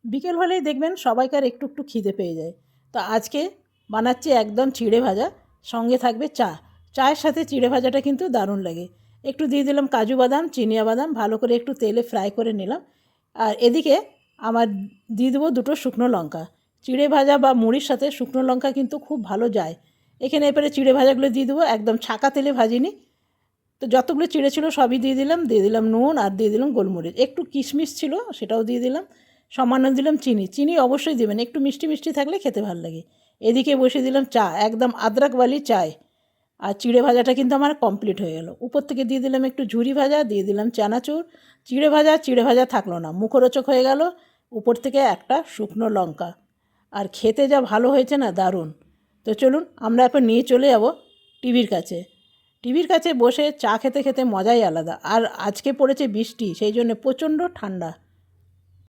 বিকেল হলেই দেখবেন সবাইকার একটু একটু খিদে পেয়ে যায়। তো আজকে বানাচ্ছি একদম চিড়ে ভাজা, সঙ্গে থাকবে চা। চায়ের সাথে চিড়ে ভাজাটা কিন্তু দারুণ লাগে। একটু দিয়ে দিলাম কাজু বাদাম, চিনিয়া বাদাম, ভালো করে একটু তেলে ফ্রাই করে নিলাম। আর এদিকে আমার দিয়ে দেবো দুটো শুকনো লঙ্কা। চিড়ে ভাজা বা মুড়ির সাথে শুকনো লঙ্কা কিন্তু খুব ভালো যায়। এখানে এবারে চিড়ে ভাজাগুলো দিয়ে দেবো, একদম ছাকা তেলে ভাজিনি। তো যতগুলো চিড়ে ছিল সবই দিয়ে দিলাম নুন, আর দিয়ে দিলাম গোলমরিচ, একটু কিশমিশ ছিল সেটাও দিয়ে দিলাম, সামান্য দিলাম চিনি। চিনি অবশ্যই দেবেন, একটু মিষ্টি মিষ্টি থাকলে খেতে ভালো লাগে। এদিকে বসিয়ে দিলাম চা, একদম আদরকওয়ালি চায়। আর চিড়ে ভাজাটা কিন্তু আমার কমপ্লিট হয়ে গেল। উপর থেকে দিয়ে দিলাম একটু ঝুরি ভাজা, দিয়ে দিলাম চানাচুর। চিড়ে ভাজা থাকলো না, মুখরোচক হয়ে গেল। উপর থেকে একটা শুকনো লঙ্কা। আর খেতে যা ভালো হয়েছে না, দারুণ। তো চলুন আমরা এখন নিয়ে চলে যাব টিভির কাছে। টিভির কাছে বসে চা খেতে খেতে মজাই আলাদা। আর আজকে পড়েছে বৃষ্টি, সেই জন্য প্রচণ্ড ঠান্ডা।